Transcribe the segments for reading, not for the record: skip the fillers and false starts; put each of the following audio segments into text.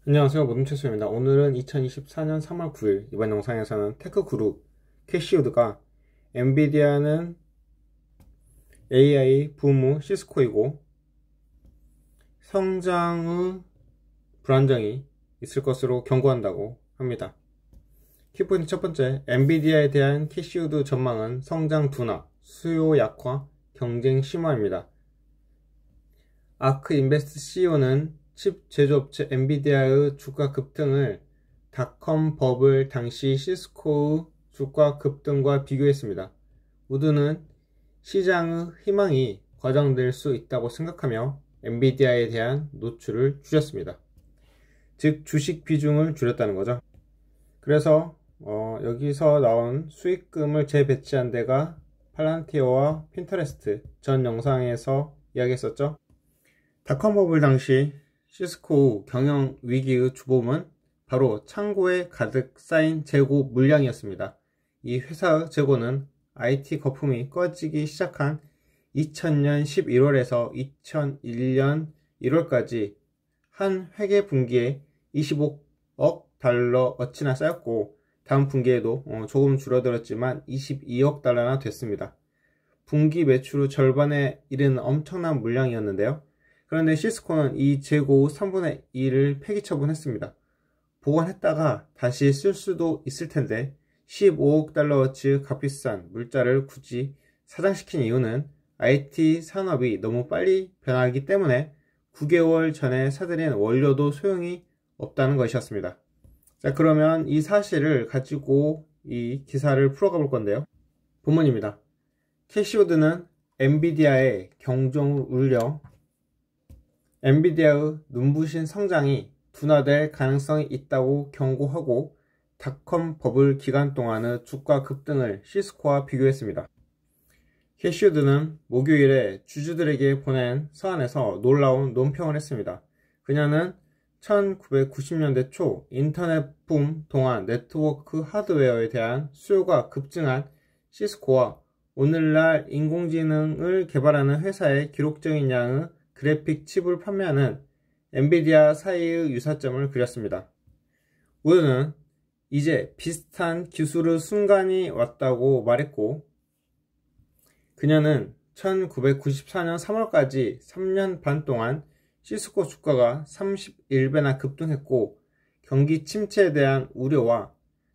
안녕하세요, 모든최소입니다. 오늘은 2024년 3월 9일 이번 영상에서는 테크그룹 캐시우드가 엔비디아는 AI 붐 후 시스코이고 성장의 불안정이 있을 것으로 경고한다고 합니다. 키포인트 첫 번째, 엔비디아에 대한 캐시우드 전망은 성장 둔화, 수요 약화, 경쟁 심화입니다. 아크 인베스트 CEO는 칩 제조업체 엔비디아의 주가 급등을 닷컴 버블 당시 시스코의 주가 급등과 비교했습니다. 우드는 시장의 희망이 과장될 수 있다고 생각하며 엔비디아에 대한 노출을 줄였습니다. 즉 주식 비중을 줄였다는 거죠. 그래서 여기서 나온 수익금을 재배치한 데가 팔란티어와 핀터레스트 전 영상에서 이야기했었죠. 닷컴 버블 당시 시스코 경영 위기의 주범은 바로 창고에 가득 쌓인 재고 물량이었습니다. 이 회사의 재고는 IT 거품이 꺼지기 시작한 2000년 11월에서 2001년 1월까지 한 회계 분기에 25억 달러 어치나 쌓였고, 다음 분기에도 조금 줄어들었지만 22억 달러나 됐습니다. 분기 매출의 절반에 이르는 엄청난 물량이었는데요. 그런데 시스코는 이 재고 3분의 1을 폐기 처분했습니다. 보관했다가 다시 쓸 수도 있을 텐데 15억 달러어치 값비싼 물자를 굳이 사장시킨 이유는 IT 산업이 너무 빨리 변하기 때문에 9개월 전에 사들인 원료도 소용이 없다는 것이었습니다. 자, 그러면 이 사실을 가지고 이 기사를 풀어가 볼 건데요. 본문입니다. 캐시우드는 엔비디아의 경종을 울려 엔비디아의 눈부신 성장이 둔화될 가능성이 있다고 경고하고, 닷컴 버블 기간 동안의 주가 급등을 시스코와 비교했습니다. 캐시우드는 목요일에 주주들에게 보낸 서한에서 놀라운 논평을 했습니다. 그녀는 1990년대 초 인터넷 붐 동안 네트워크 하드웨어에 대한 수요가 급증한 시스코와 오늘날 인공지능을 개발하는 회사의 기록적인 양의 그래픽 칩을 판매하는 엔비디아 사이의 유사점을 그렸습니다. 우드는 이제 비슷한 기술의 순간이 왔다고 말했고, 그녀는 1994년 3월까지 3년 반 동안 시스코 주가가 31배나 급등했고, 경기 침체에 대한 우려와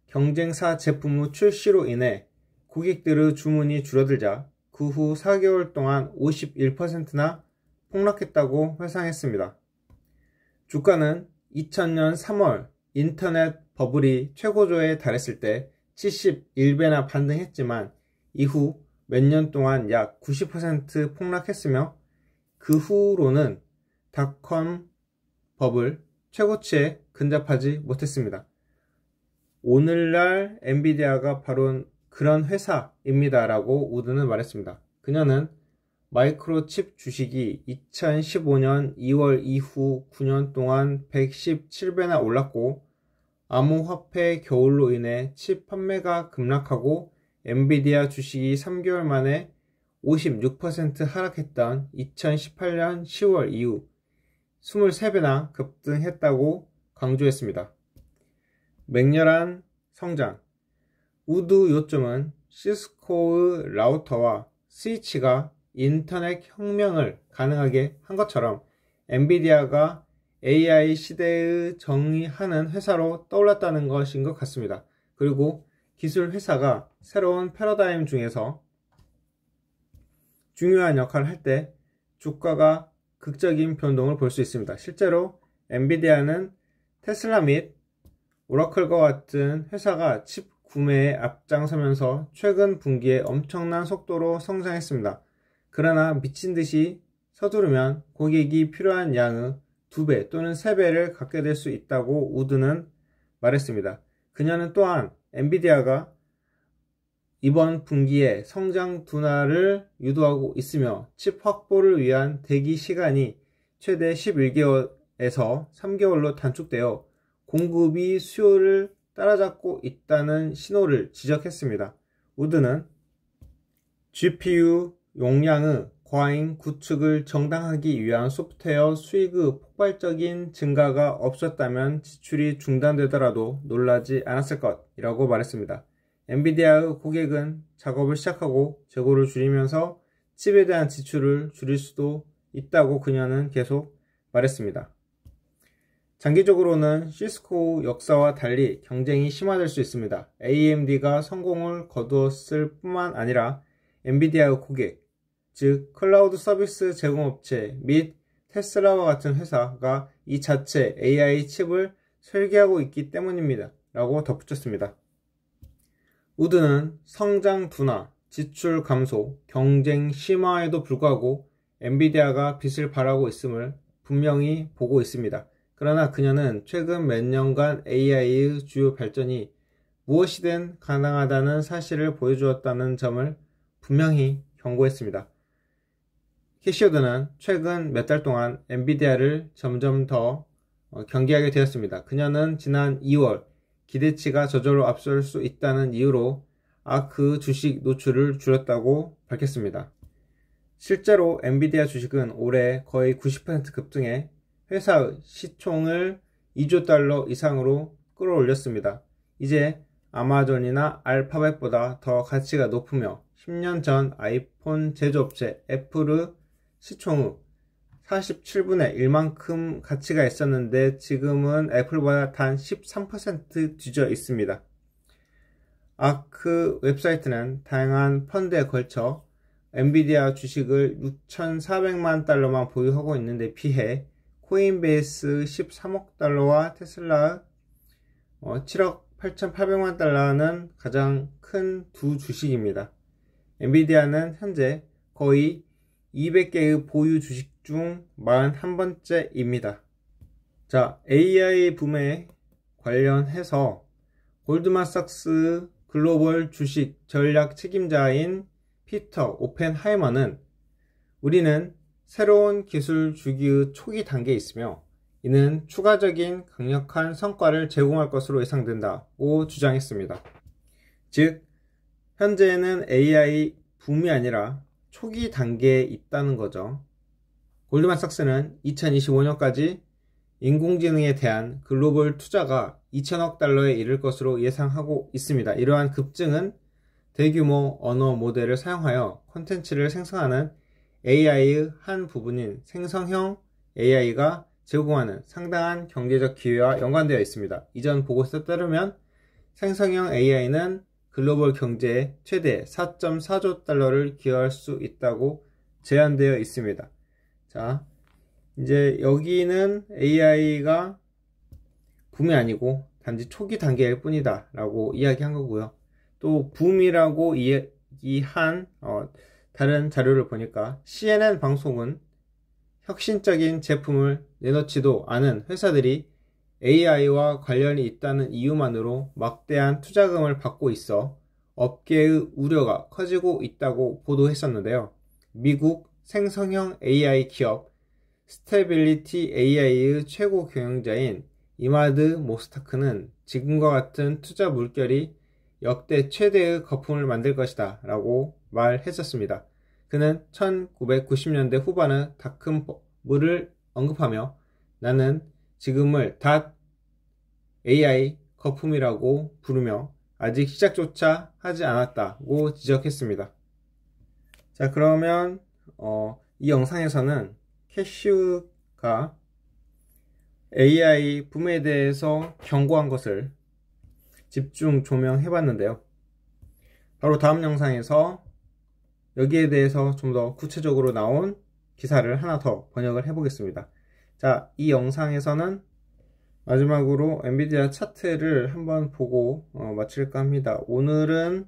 경쟁사 제품의 출시로 인해 고객들의 주문이 줄어들자 그 후 4개월 동안 51%나 폭락했다고 회상했습니다. 주가는 2000년 3월 인터넷 버블이 최고조에 달했을 때 71배나 반등했지만 이후 몇 년 동안 약 90% 폭락했으며, 그 후로는 닷컴 버블 최고치에 근접하지 못했습니다. 오늘날 엔비디아가 바로 그런 회사입니다 라고 우드는 말했습니다. 그녀는 마이크로칩 주식이 2015년 2월 이후 9년 동안 117배나 올랐고, 암호화폐 겨울로 인해 칩 판매가 급락하고 엔비디아 주식이 3개월 만에 56% 하락했던 2018년 10월 이후 23배나 급등했다고 강조했습니다. 맹렬한 성장. 우드 요점은 시스코의 라우터와 스위치가 인터넷 혁명을 가능하게 한 것처럼 엔비디아가 AI 시대의 정의하는 회사로 떠올랐다는 것인 것 같습니다. 그리고 기술 회사가 새로운 패러다임 중에서 중요한 역할을 할 때 주가가 극적인 변동을 볼 수 있습니다. 실제로 엔비디아는 테슬라 및 오라클과 같은 회사가 칩 구매에 앞장서면서 최근 분기에 엄청난 속도로 성장했습니다. 그러나 미친듯이 서두르면 고객이 필요한 양의 2배 또는 3배를 갖게 될 수 있다고 우드는 말했습니다. 그녀는 또한 엔비디아가 이번 분기에 성장 둔화를 유도하고 있으며 칩 확보를 위한 대기 시간이 최대 11개월에서 3개월로 단축되어 공급이 수요를 따라잡고 있다는 신호를 지적했습니다. 우드는 GPU 용량의 과잉 구축을 정당하기 위한 소프트웨어 수익의 폭발적인 증가가 없었다면 지출이 중단되더라도 놀라지 않았을 것이라고 말했습니다. 엔비디아의 고객은 작업을 시작하고 재고를 줄이면서 칩에 대한 지출을 줄일 수도 있다고 그녀는 계속 말했습니다. 장기적으로는 시스코 역사와 달리 경쟁이 심화될 수 있습니다. AMD가 성공을 거두었을 뿐만 아니라 엔비디아의 고객, 즉 클라우드 서비스 제공업체 및 테슬라와 같은 회사가 이 자체 AI 칩을 설계하고 있기 때문입니다. 라고 덧붙였습니다. 우드는 성장 둔화, 지출 감소, 경쟁 심화에도 불구하고 엔비디아가 빛을 발하고 있음을 분명히 보고 있습니다. 그러나 그녀는 최근 몇 년간 AI의 주요 발전이 무엇이든 가능하다는 사실을 보여주었다는 점을 분명히 경고했습니다. 캐시우드는 최근 몇 달 동안 엔비디아를 점점 더 경계하게 되었습니다. 그녀는 지난 2월 기대치가 저절로 앞설 수 있다는 이유로 아크 주식 노출을 줄였다고 밝혔습니다. 실제로 엔비디아 주식은 올해 거의 90% 급등해 회사의 시총을 2조 달러 이상으로 끌어올렸습니다. 이제 아마존이나 알파벳보다 더 가치가 높으며 10년 전 아이폰 제조업체 애플의 시총의 47분의 1만큼 가치가 있었는데 지금은 애플보다 단 13% 뒤져 있습니다. 아크 웹사이트는 다양한 펀드에 걸쳐 엔비디아 주식을 6,400만 달러만 보유하고 있는데 비해 코인베이스 13억 달러와 테슬라 7억 8,800만 달러는 가장 큰 두 주식입니다. 엔비디아는 현재 거의 200개의 보유 주식 중 41번째입니다. 자, AI 붐에 관련해서 골드만삭스 글로벌 주식 전략 책임자인 피터 오펜하이머는 우리는 새로운 기술 주기의 초기 단계에 있으며 이는 추가적인 강력한 성과를 제공할 것으로 예상된다고 주장했습니다. 즉, 현재는 AI 붐이 아니라 초기 단계에 있다는 거죠. 골드만삭스는 2025년까지 인공지능에 대한 글로벌 투자가 2천억 달러에 이를 것으로 예상하고 있습니다. 이러한 급증은 대규모 언어 모델을 사용하여 콘텐츠를 생성하는 AI의 한 부분인 생성형 AI가 제공하는 상당한 경제적 기회와 연관되어 있습니다. 이전 보고서에 따르면 생성형 AI는 글로벌 경제에 최대 4.4조 달러를 기여할 수 있다고 제한되어 있습니다. 자, 이제 여기는 AI가 붐이 아니고 단지 초기 단계일 뿐이다 라고 이야기한 거고요. 또 붐이라고 이야기한 다른 자료를 보니까 CNN 방송은 혁신적인 제품을 내놓지도 않은 회사들이 AI와 관련이 있다는 이유만으로 막대한 투자금을 받고 있어 업계의 우려가 커지고 있다고 보도했었는데요. 미국 생성형 AI 기업 스테빌리티 AI의 최고 경영자인 이마드 모스타크는 지금과 같은 투자 물결이 역대 최대의 거품을 만들 것이다 라고 말했었습니다. 그는 1990년대 후반의 닷컴 버블을 언급하며 나는 지금을 AI 거품이라고 부르며 아직 시작조차 하지 않았다고 지적했습니다. 자, 그러면 이 영상에서는 캐시우가 AI 붐에 대해서 경고한 것을 집중 조명해 봤는데요. 바로 다음 영상에서 여기에 대해서 좀 더 구체적으로 나온 기사를 하나 더 번역을 해 보겠습니다. 자, 이 영상에서는 마지막으로 엔비디아 차트를 한번 보고 마칠까 합니다. 오늘은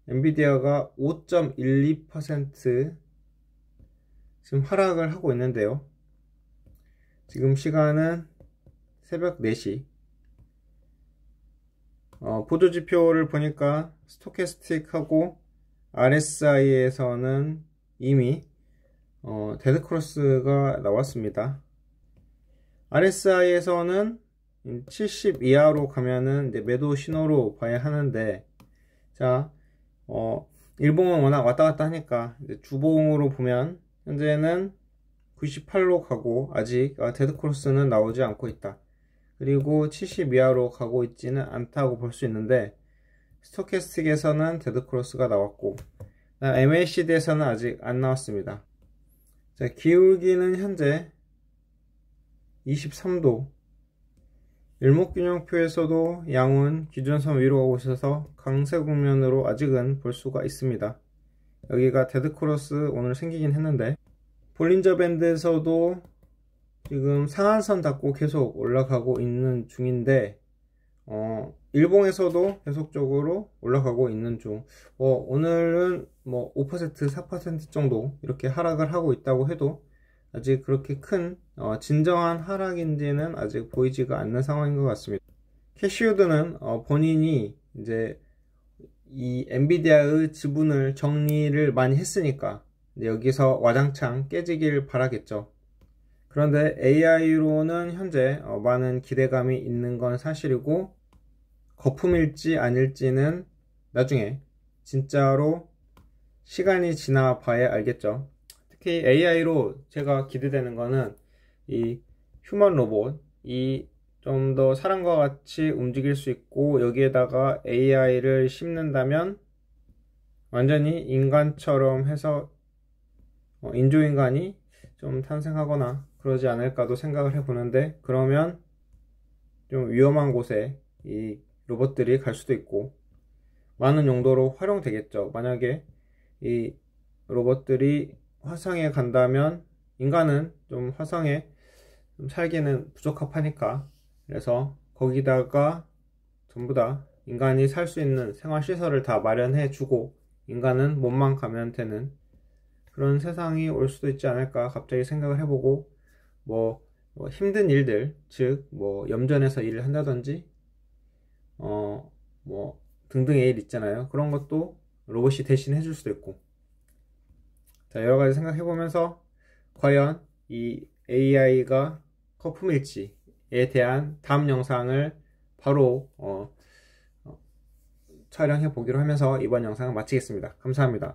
엔비디아가 5.12% 지금 하락을 하고 있는데요. 지금 시간은 새벽 4시. 보조지표를 보니까 스토캐스틱하고 RSI에서는 이미 데드크로스가 나왔습니다. RSI에서는 70 이하로 가면은 이제 매도 신호로 봐야 하는데, 자, 일봉은 워낙 왔다 갔다 하니까 이제 주봉으로 보면 현재는 98로 가고 아직 데드크로스는 나오지 않고 있다. 그리고 70 이하로 가고 있지는 않다고 볼 수 있는데, 스토캐스틱에서는 데드크로스가 나왔고 MACD에서는 아직 안 나왔습니다. 자, 기울기는 현재 23도, 일목균형표에서도 양은 기준선 위로 가고 있어서 강세 국면으로 아직은 볼 수가 있습니다. 여기가 데드크로스 오늘 생기긴 했는데, 볼린저 밴드에서도 지금 상한선 닫고 계속 올라가고 있는 중인데, 일봉에서도 계속적으로 올라가고 있는 중. 오늘은 5%, 4% 정도 이렇게 하락을 하고 있다고 해도 아직 그렇게 큰 진정한 하락인지는 아직 보이지가 않는 상황인 것 같습니다. 캐시우드는 본인이 이제 이 엔비디아의 지분을 정리를 많이 했으니까 여기서 와장창 깨지길 바라겠죠. 그런데 AI로는 현재 많은 기대감이 있는 건 사실이고, 거품일지 아닐지는 나중에 진짜로 시간이 지나 봐야 알겠죠. 특히 AI로 제가 기대되는 거는 이 휴먼 로봇이 좀 더 사람과 같이 움직일 수 있고, 여기에다가 AI를 심는다면 완전히 인간처럼 해서 인조인간이 좀 탄생하거나 그러지 않을까도 생각을 해보는데, 그러면 좀 위험한 곳에 이 로봇들이 갈 수도 있고 많은 용도로 활용되겠죠. 만약에 이 로봇들이 화성에 간다면 인간은 좀 화성에 좀 살기는 부적합하니까, 그래서 거기다가 전부 다 인간이 살 수 있는 생활시설을 다 마련해 주고 인간은 몸만 가면 되는 그런 세상이 올 수도 있지 않을까 갑자기 생각을 해보고, 힘든 일들, 즉 염전에서 일을 한다든지 등등의 일 있잖아요. 그런 것도 로봇이 대신 해줄 수도 있고. 자, 여러가지 생각해보면서 과연 이 AI가 거품일지에 대한 다음 영상을 바로 촬영해 보기로 하면서 이번 영상을 마치겠습니다. 감사합니다.